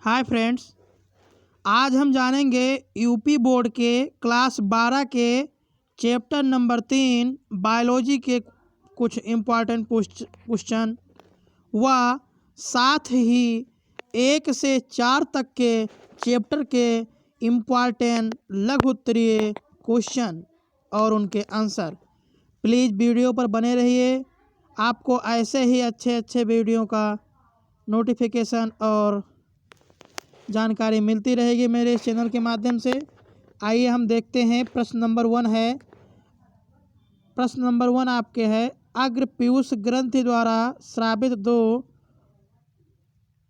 Hi friends, आज हम जानेंगे यूपी बोर्ड के क्लास 12 के चैप्टर नंबर 3 बायोलॉजी के कुछ इम्पॉर्टेंट क्वेश्चन व साथ ही 1 से 4 तक के चैप्टर के इम्पॉर्टेंट लघु उत्तरीय क्वेश्चन और उनके आंसर। प्लीज़ वीडियो पर बने रहिए, आपको ऐसे ही अच्छे वीडियो का नोटिफिकेशन और जानकारी मिलती रहेगी मेरे इस चैनल के माध्यम से। आइए हम देखते हैं। प्रश्न नंबर 1 है। प्रश्न नंबर 1 आपके है, अग्र पीयूष ग्रंथि द्वारा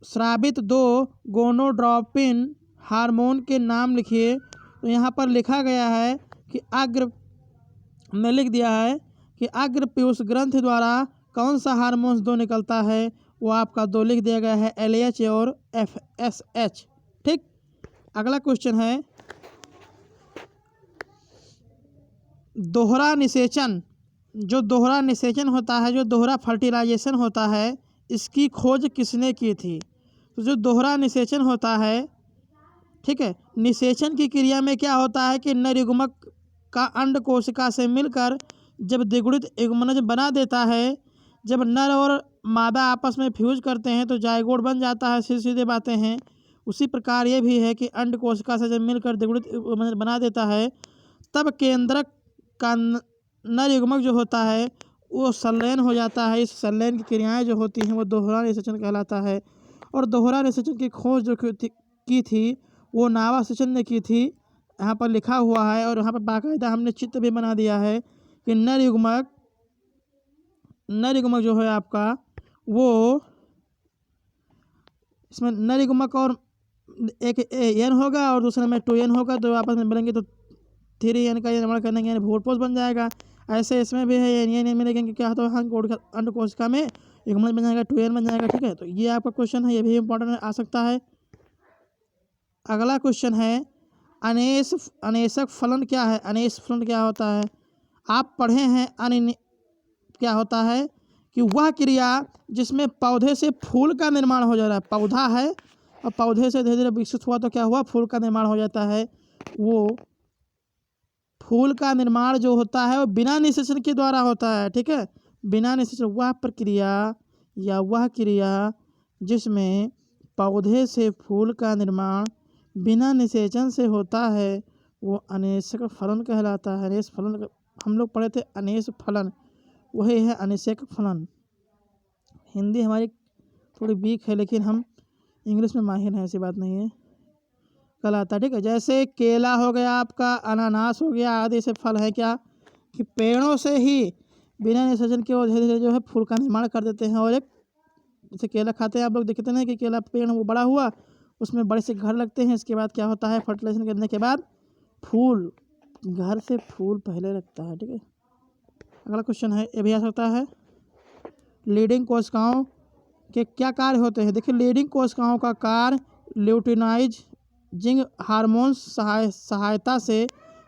स्रावित दो गोनोड्रोपिन हार्मोन के नाम लिखिए। तो यहाँ पर लिखा गया है कि हमने लिख दिया है कि अग्र पीयूष ग्रंथि द्वारा कौन सा हार्मोन दो निकलता है। वो आपका दो लिख दिया गया है, LH और FSH। ठीक। अगला क्वेश्चन है, दोहरा निषेचन। जो दोहरा निषेचन होता है, जो दोहरा फर्टिलाइजेशन होता है, इसकी खोज किसने की थी। तो जो दोहरा निषेचन होता है, ठीक है, निषेचन की क्रिया में क्या होता है कि नर युग्मक का अंड कोशिका से मिलकर जब द्विगुणित युग्मनज बना देता है, जब नर और मादा आपस में फ्यूज करते हैं तो जायगोट बन जाता है। सीधे बातें हैं। उसी प्रकार ये भी है कि अंड कोशिका से जब मिलकर द्विगुणित युग्मनज बना देता है, तब केंद्रक का नर युग्मक जो होता है वो संलयन हो जाता है। इस संलयन की क्रियाएं जो होती हैं वो दोहरा निषेचन कहलाता है। और दोहरा निषेचन की खोज जो की थी वो नावासेचन ने की थी। यहाँ पर लिखा हुआ है और यहाँ पर बाकायदा हमने चित्र भी बना दिया है कि नर युग्मक जो है आपका, वो इसमें नर युग्मक और एक एन होगा और दूसरे में 2n होगा, तो आपस में मिलेंगे तो 3n का निर्माण करने के भोटपोष बन जाएगा। ऐसे इसमें भी है एन मिलेंगे, क्या होता है अंड कोशिका में युग्मनज बन जाएगा, 2n बन जाएगा। ठीक है, तो ये आपका क्वेश्चन है, ये भी इंपॉर्टेंट आ सकता है। अगला क्वेश्चन है, अनेसक फलन क्या है। अनेस फलन क्या होता है, आप पढ़े हैं। क्या होता है कि वह क्रिया जिसमें पौधे से फूल का निर्माण हो जा रहा है। पौधा है और पौधे से धीरे धीरे विकसित हुआ तो क्या हुआ, फूल का निर्माण हो जाता है। वो फूल का निर्माण जो होता है वो बिना निषेचन के द्वारा होता है। ठीक है, बिना निषेचन वह प्रक्रिया या वह क्रिया जिसमें पौधे से फूल का निर्माण बिना निषेचन से होता है वो अनेसक फलन कहलाता है। अनेस फलन हम लोग पढ़े थे, अनेस फलन वही है अनिषेक फलन। हिंदी हमारी थोड़ी वीक है लेकिन हम इंग्लिश में माहिर हैं, ऐसी बात नहीं है, कहलाता है। ठीक है, जैसे केला हो गया आपका, अनानास हो गया, आदि से फल है क्या कि पेड़ों से ही बिना निषेचन के वो धीरे धीरे जो है फूल का निर्माण कर देते हैं। और एक जैसे केला खाते हैं आप लोग, देखते हैं कि केला पेड़ वो बड़ा हुआ, उसमें बड़े से घर लगते हैं। इसके बाद क्या होता है, फर्टिलाइजेशन करने के बाद फूल, घर से फूल पहले लगता है। ठीक है, अगला क्वेश्चन है, ये भी आ सकता है, लीडिंग कोशिकाओं के क्या कार्य होते हैं। देखिए, लीडिंग कोशिकाओं का कार्य ल्यूटिनाइजिंग हार्मोन्स सहायता से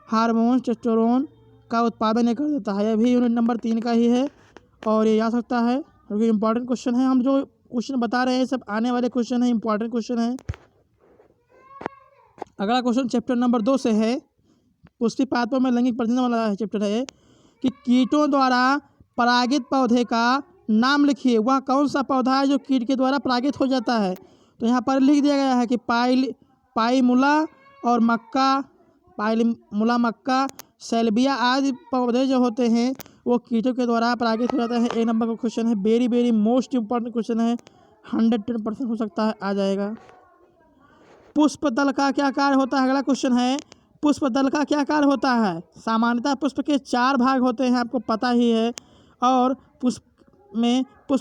हार्मोन टेस्टोस्टेरोन का उत्पादन कर देता है। यह भी यूनिट नंबर 3 का ही है और ये आ सकता है क्योंकि इंपॉर्टेंट क्वेश्चन है। हम जो क्वेश्चन बता रहे हैं सब आने वाले क्वेश्चन है, इंपॉर्टेंट क्वेश्चन है। अगला क्वेश्चन चैप्टर नंबर 2 से है, पुष्टि पात्रों में लैंगिक प्रजनन वाला चैप्टर है कि कीटों द्वारा परागित पौधे का नाम लिखिए। वह कौन सा पौधा है जो कीट के द्वारा परागित हो जाता है। तो यहाँ पर लिख दिया गया है कि पाईमुला और मक्का, सैल्विया आदि पौधे जो होते हैं वो कीटों के द्वारा परागित हो जाता है। 1 नंबर का क्वेश्चन है, वेरी मोस्ट इंपॉर्टेंट क्वेश्चन है, 110% हो सकता है आ जाएगा। पुष्प दल का क्या कार्य होता है। अगला क्वेश्चन है, पुष्प दल का क्या कार्य होता है। सामान्यतः पुष्प के 4 भाग होते हैं, आपको पता ही है। और पुष्प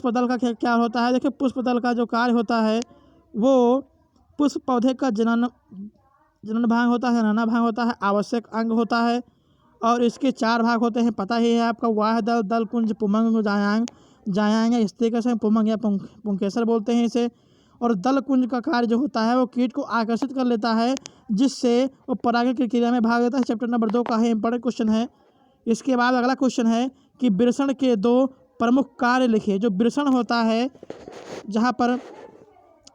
दल का क्या होता है। देखिए, पुष्प दल का जो कार्य होता है वो पुष्प पौधे का जनन भाग होता है, नाना भाग होता है, आवश्यक अंग होता है। और इसके 4 भाग होते हैं, पता ही है आपका, वाह दल, दल कुंज, पुमंग, जायांग इस तरीके से पुमंग या पुंकेसर बोलते हैं इसे। और दल कुंज का कार्य जो होता है वो कीट को आकर्षित कर लेता है जिससे वो परागण की क्रिया में भाग लेता है। चैप्टर नंबर 2 का है, इंपॉर्टेंट क्वेश्चन है। इसके बाद अगला क्वेश्चन है कि वृषण के 2 प्रमुख कार्य लिखिए। जो वृषण होता है, जहाँ पर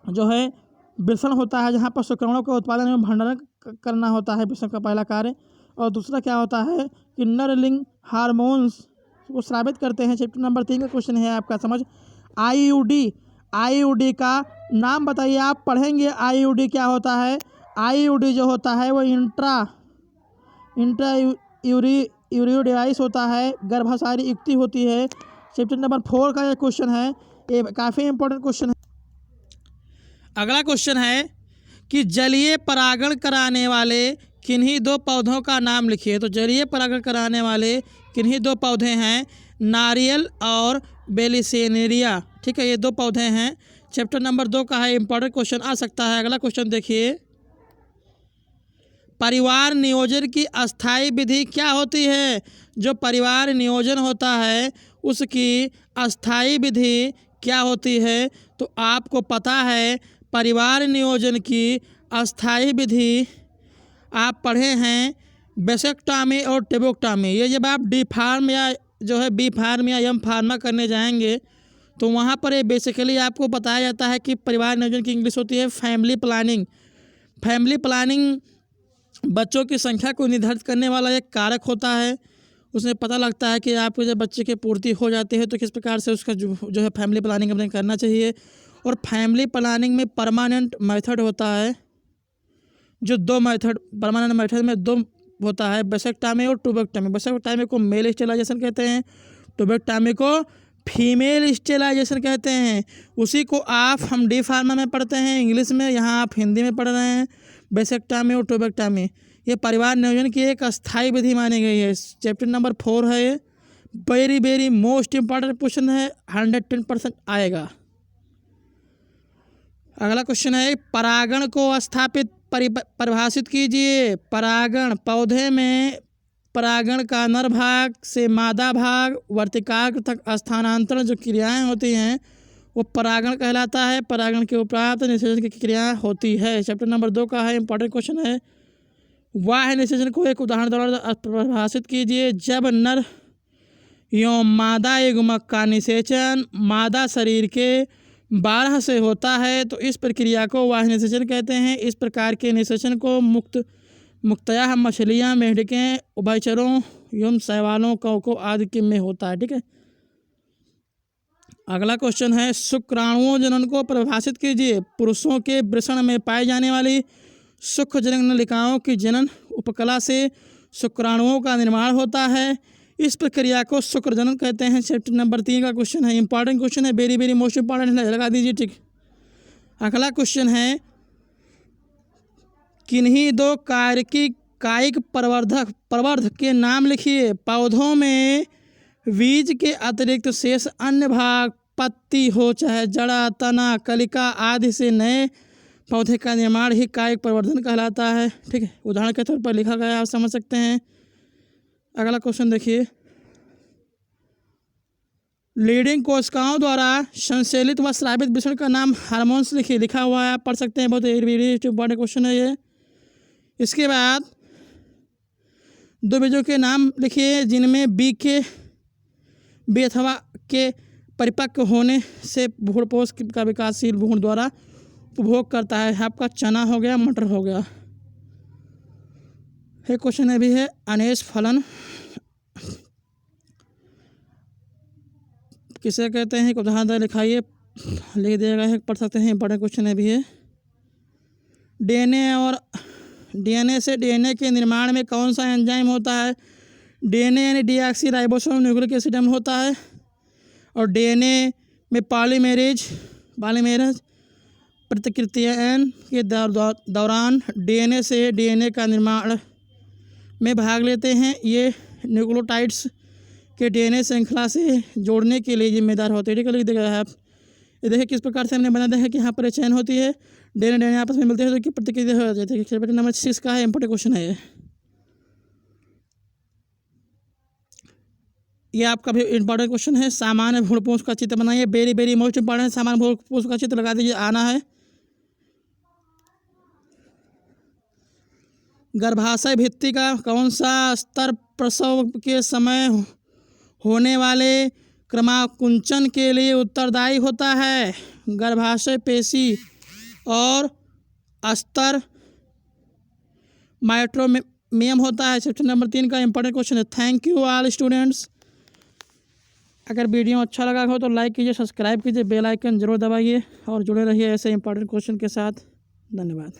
जो है वृषण होता है जहाँ पर शुक्राणुओं का उत्पादन एवं भंडारण करना होता है वृषण का पहला कार्य। और दूसरा क्या होता है कि नरलिंग हार्मोन्स को स्रावित करते हैं। चैप्टर नंबर 3 का क्वेश्चन है आपका समझ। आईयूडी का नाम बताइए। आप पढ़ेंगे आईयूडी क्या होता है। आईयूडी जो होता है वो इंट्रा यूरियो डिवाइस होता है, गर्भाशयी युक्ति होती है। चैप्टर नंबर 4 का ये क्वेश्चन है, ये काफ़ी इंपॉर्टेंट क्वेश्चन है। अगला क्वेश्चन है कि जलीय परागण कराने वाले किन्हीं दो पौधों का नाम लिखिए। तो जलीय परागण कराने वाले किन्हीं दो पौधे हैं, नारियल और बेलिसेनेरिया। ठीक है, ये दो पौधे हैं। चैप्टर नंबर 2 का है, इंपॉर्टेंट क्वेश्चन आ सकता है। अगला क्वेश्चन देखिए, परिवार नियोजन की अस्थायी विधि क्या होती है। जो परिवार नियोजन होता है उसकी अस्थायी विधि क्या होती है। तो आपको पता है परिवार नियोजन की अस्थायी विधि आप पढ़े हैं वेसेक्टॉमी और टेबोक्टॉमी। ये जब आप डी फार्म या जो है बी फार्म या एम फार्मा करने जाएंगे तो वहाँ पर ये बेसिकली आपको बताया जाता है कि परिवार नियोजन की इंग्लिश होती है फैमिली प्लानिंग। फैमिली प्लानिंग बच्चों की संख्या को निर्धारित करने वाला एक कारक होता है। उसमें पता लगता है कि आपको जब बच्चे की पूर्ति हो जाती है तो किस प्रकार से उसका जो है फैमिली प्लानिंग अपने करना चाहिए। और फैमिली प्लानिंग में परमानेंट मेथड होता है, जो दो मेथड परमानेंट मेथड में दो होता है, वेसेक्टॉमी और ट्यूबेक्टॉमी। वेसेक्टॉमी को मेल स्टेलाइजेशन कहते हैं, ट्यूबेक्टॉमी को फीमेल स्टेलाइजेशन कहते हैं। उसी को हम डी फार्मा में पढ़ते हैं इंग्लिश में, यहाँ आप हिंदी में पढ़ रहे हैं वेसेक्टॉमी और ट्यूबेक्टॉमी। ये परिवार नियोजन की एक अस्थायी विधि मानी गई है। चैप्टर नंबर 4 है ये, वेरी मोस्ट इम्पॉर्टेंट क्वेश्चन है, 110% आएगा। अगला क्वेश्चन है, परागण को स्थापित परिभाषित कीजिए। परागण, पौधे में परागण का नर भाग से मादा भाग वर्तिकाग्र तक स्थानांतरण जो क्रियाएं होती हैं वो परागण कहलाता है। परागण के उपरांत निषेचन की क्रिया होती है। चैप्टर नंबर 2 का है, इंपॉर्टेंट क्वेश्चन है, बाह्य निषेचन को एक उदाहरण द्वारा परिभाषित कीजिए। जब नर एवं मादा युग्मक का निषेचन मादा शरीर के 12 से होता है तो इस प्रक्रिया को बाह्य निषेचन कहते हैं। इस प्रकार के निषेचन को मुक्तया मछलियाँ, मेंढकें, उभयचरों एवं शैवालों, कौकों आदि में होता है। ठीक है, अगला क्वेश्चन है, शुक्राणुओं जनन को परिभाषित कीजिए। पुरुषों के वृषण में पाई जाने वाली सूक्ष्म जनन नलिकाओं की जनन उपकला से शुक्राणुओं का निर्माण होता है। इस प्रक्रिया को शुक्र जनन कहते हैं। चैप्टर नंबर 3 का क्वेश्चन है, इंपॉर्टेंट क्वेश्चन है, वेरी मोस्ट इंपॉर्टेंट है, लगा दीजिए। ठीक, अगला क्वेश्चन है, किन्हीं दो कायिक प्रवर्धक के नाम लिखिए। पौधों में बीज के अतिरिक्त शेष अन्य भाग, पत्ती हो चाहे जड़ा, तना, कलिका आदि से नए पौधे का निर्माण ही कायिक प्रवर्धन कहलाता है। ठीक है, उदाहरण के तौर पर लिखा गया, आप समझ सकते हैं। अगला क्वेश्चन देखिए, लीडिंग कोशिकाओं द्वारा संश्लेषित व स्रावित विषण का नाम हार्मोन्स लिखिए। लिखा हुआ है, आप पढ़ सकते हैं, बहुत इंपॉर्टेंट क्वेश्चन है ये। इसके बाद दो बीजों के नाम लिखिए जिनमें बी अथवा के परिपक्व होने से भ्रूणपोष का विकासशील भ्रूण द्वारा उपभोग करता है। आपका चना हो गया, मटर हो गया। एक क्वेश्चन है भी है, अनेस फलन किसे कहते हैं, उदाहरण लिखाइए, लिख दिया गया है, पढ़ सकते हैं, इंपॉर्टेंट क्वेश्चन है भी है। डीएनए से डीएनए के निर्माण में कौन सा एंजाइम होता है। डीएनए यानी डीऑक्सीराइबोसोम न्यूक्लिक एसिड अम्ल होता है। और डीएनए में पॉलीमेरेज प्रतिक्रिया के दौरान डीएनए से डीएनए का निर्माण में भाग लेते हैं। ये न्यूक्लियोटाइड्स के डीएनए श्रृंखला से जोड़ने के लिए जिम्मेदार होते हैं। ठीक है, लिख देगा आप। ये देखिए किस प्रकार से हमने बना दिया है कि यहाँ पर चयन होती है, डीएनए आपस में मिलते हैं तो प्रतिक्रिया हो जाती है। चैप्टर नंबर 6 का है, इंपॉर्टेंट क्वेश्चन है ये आपका भी इंपॉर्टेंट क्वेश्चन है। सामान्य भ्रूणपोष का चित्र बनाइए, वेरी मोस्ट इंपॉर्टेंट है। सामान्य भ्रूणपोष का चित्र लगा दीजिए, आना है। गर्भाशय भित्ति का कौन सा स्तर प्रसव के समय होने वाले क्रमाकुंचन के लिए उत्तरदायी होता है। गर्भाशय पेशी और अस्तर माइट्रोमियम होता है। सेक्शन नंबर 3 का इंपॉर्टेंट क्वेश्चन है। Thank you all students. अगर वीडियो अच्छा लगा हो तो लाइक कीजिए, सब्सक्राइब कीजिए, बेल आइकन जरूर दबाइए और जुड़े रहिए ऐसे इंपॉर्टेंट क्वेश्चन के साथ। धन्यवाद।